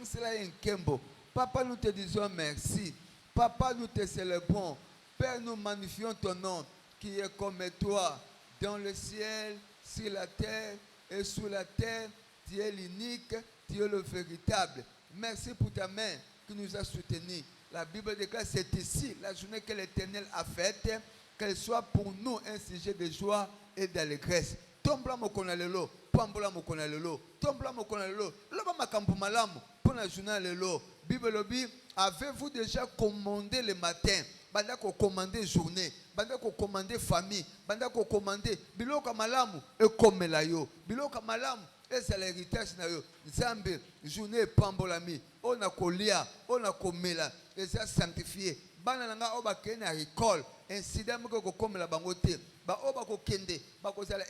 cela un kembo. Papa, nous te disons merci. Papa, nous te célébrons. Père, nous magnifions ton nom qui est comme toi dans le ciel, sur la terre et sous la terre. Tu es l'unique, tu es le véritable. Merci pour ta main qui nous a soutenus. La Bible déclare c'est ici la journée que l'Éternel a faite, qu'elle soit pour nous un sujet de joie et d'allégresse. Tombla mokonalelo, pambola mokonalelo, tombla mokonalelo, loba makambu malamu pour la journée lelo. Bible lobi, avez-vous déjà commandé le matin? Banda ko commander journée, banda ko commander famille, banda ko commander biloka malamu e komela yo, biloka malamu et c'est l'héritage na yo. Nzambe journée pambolami, on a kolia, on a komela, et ça sanctifié. Bana nanga oba kena école, incident ko komela bangote, ba oba ko kende, ba ko sala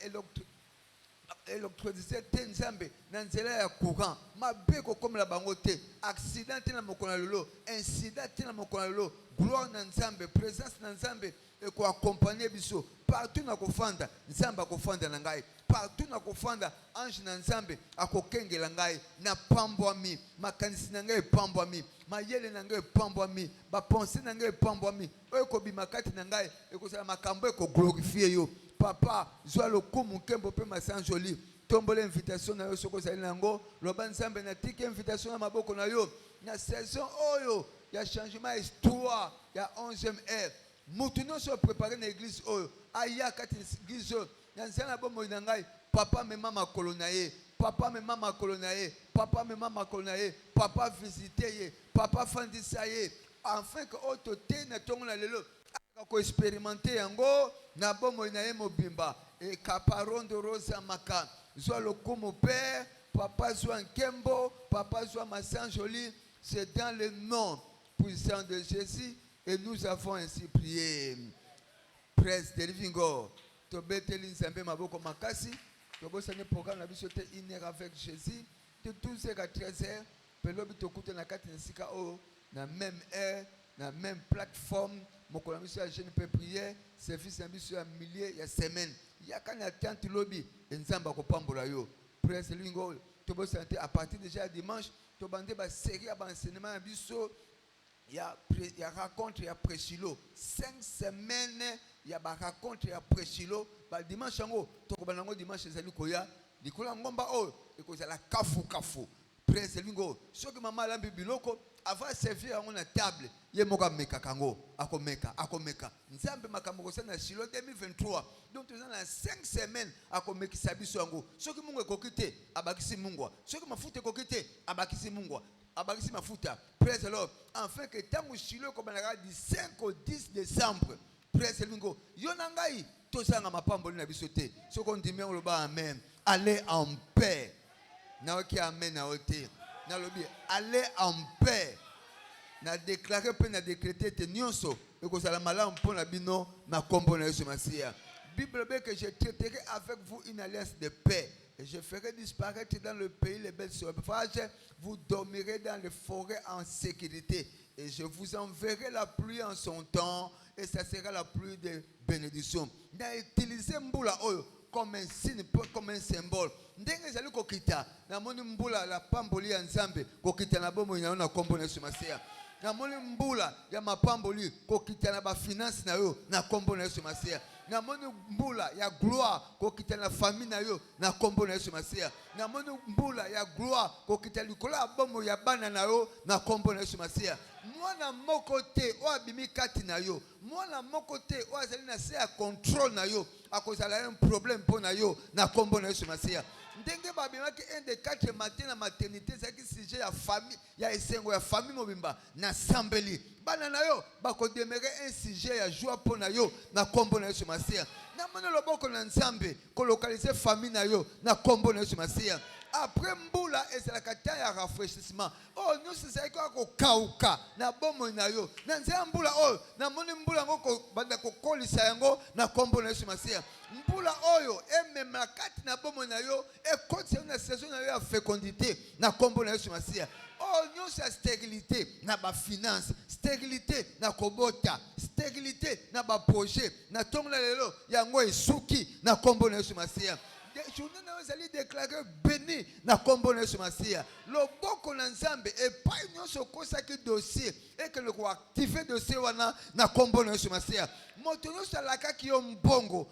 électricité Nzambe na nzela ya courant, mabe ko komela bangote, accident na mokona lolo, incident na mokona lolo, gloire na Nzambe, présence na Nzambe et ko accompagner biso partout na kofanda, Nzambe akofanda na ngai. Partout na kofanda ange na Nzambe akokengela ngai na pambwami makanisi na ngai pambwami mayele na ngai pambwami ba pensée na ngai pambwami oyo kobima kati na ngai ekozala makambo eko glorifier yo. Papa zwa lokumu kembo pe masanjoli tombola invitation na yo soko zali nango loba Nzambe na tiki invitation na maboko na yo na saison oyo ya changement histoire ya 11e ère mutu nyonso préparer na église oyo aya kati église oyo. Papa me mama kolonaye, papa me mama kolonaye, papa me mama kolonaye, papa visiter, papa fandisaye, afin que autoté na tongo na lelo, ako expérimenter yango na bomo inaye mobimba et caparon de rosa maka, zwa lokumu père, papa zwa nkembo, papa zwa masanjoli, c'est dans le nom puissant de Jésus et nous avons ainsi prié. Praise the living God. Tobeteli Nzambe maboko makasi tobosane programme na biso te 1 heure avec Jésus de 12h à 13h pelobi tokute na kati nsika o na même heure na même plateforme mokolo biso ya jeune peut prier service na biso ya milliers ya semaine yakana tante lobi Nzambe akopambola yo. Praise lingo tobosane à partir déjà dimanche tobande ba série ya ba enseignement na biso ya raconte ya prêchilo 5 semaines. Il y a des rencontres, il y a prêchilo. Dimanche, dimanche, ezali koya. Dikola ngomba o, ekozala kafu kafu. Praise lingo. Ce que maman lambi biloko, avant servir à la table, ye moka meka kango, akomeka. Nzambe makambo na Shilo 2023. Donc tu as 5 semaines akomeki sabiso yango. Ce que mungu kokite, abakisi mungwa. Ce que mafuta kokite, abakisi mungwa. Abakisi mafuta. Praise the Lord. Enfin que tangu Shilo kobanaka du 5 au 10 décembre. Praise lingo. Yonangai tosanga mapambo na bisote. Soko ndime oloba amen. Allez en paix. Na oki amen na ote. Na lobi allez en paix. Na déclarer pe na décréter te nyonso ekozala malamu mpona bino na kombo na Yesu Masia. Bible dit que je traiterai avec vous une alliance de paix et je ferai disparaître dans le pays les bêtes sauvages. Vous dormirez dans les forêts en sécurité et je vous enverrai la pluie en son temps. Et ça sera la pluie de bénédiction. N'a utilisé Mboula comme un signe, comme un symbole. Ndenge zali kokita na moni Mboula la pamboli ya Nzambe kokita na bomo ina na kombo na Yesu Masia. Na moni Mboula ya mapamboli kokita na ba finance na yo na kombo na Yesu Masia. Na moni Mboula ya gloire kokita na famille na yo na kombo na Yesu Masia. Na moni Mboula ya gloire kokita likola bomo ya bana na yo na kombo na Yesu Masia. Mwana moko te o abimi kati na yo. Mwana moko te o azali na se ya contrôle na yo. Akozala un problème po na yo na kombo na Yesu Masia. Ndenge babimaki un des 4 matins na maternité zaki sujet ya famille ya esengo ya famille mobimba na sambeli. Bana na yo bako demeurer un sujet ya joie po na yo na kombo na Yesu Masia. Na mona loboko na Nzambe ko localiser famille na yo na kombo na Yesu Masia. après mbula ezalaka temps ya rafraîchissement oh nyonso ezalaki kaka kokauka na bomoi na yo na nzela mbula oyo namoni mbula yango banda kokolisa yango na kombo na Yesu Masiya mbula oyo emema kati na bomoi na yo ekotisa yo na saison na yo ya fécondité na kombo na Yesu Masiya oh nyonso ya stérilité na bafinance stérilité na kobota stérilité na baprojet na ntongo na lelo yango esuki na kombo na Yesu Masiya journée na ezali déclaré béni na kombo na Yesu Masiya loboko na Nzambe epai nyonso okosaki dossier ekele koactive dossier wana na kombo na Yesu Masiya moto nyonso alakaki yo mbongo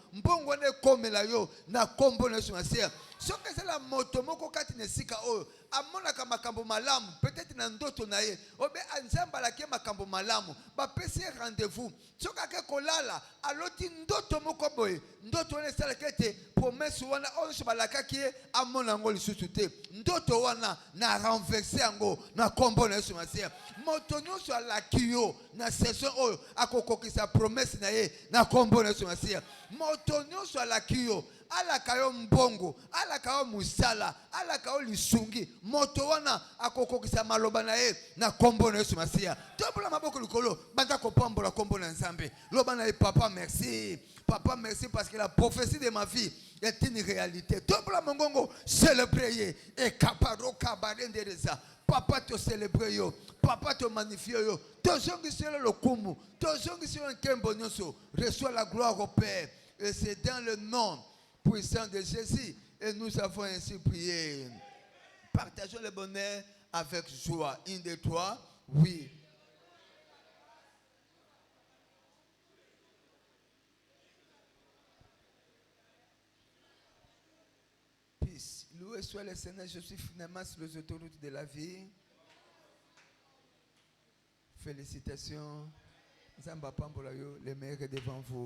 wana ekomela yo na kombo na Yesu Masiya soki ezala moto moko kati na esika oyo amonaka makambo malamu peut-être na ndoto na ye obe Nzambe alaki makambo malamu bapesi rendez-vous soki ake kolala aloti ndoto moko boye ndoto wana esalaki ete promesse wana oyo nyonso balakaki ye amona yango lisusu te ndoto wana na renverse yango na kombo na Yesu Masiya moto nyonso alaki yo na saison oyo akokokisa promesse na ye na kombo na Yesu Masiya moto nyonso alaki yo alaka yo mbongo alaka yo musala alaka yo lisungi moto wana akokokisa maloba na ye na kombo na Yesu Masiya tombola maboko likolo banda kopambola kombo na Nzambe loba na ye papa merci parce que la prophétie de ma vie est une réalité tombola mongongo célébrer et kaparo kabarendereza papa te célébrer yo papa te magnifier yo tozongisela lokumu tozongisela nkembo nyonso reçois la gloire au Père et c'est dans le nom puissant de Jésus et nous avons ainsi prié. Partageons le bonheur avec joie. 1, 2, 3, oui. Peace. Loué soit le Seigneur, je suis finalement sur les autoroutes de la vie. Félicitations. Zamba Pambolayo, le meilleur est devant vous.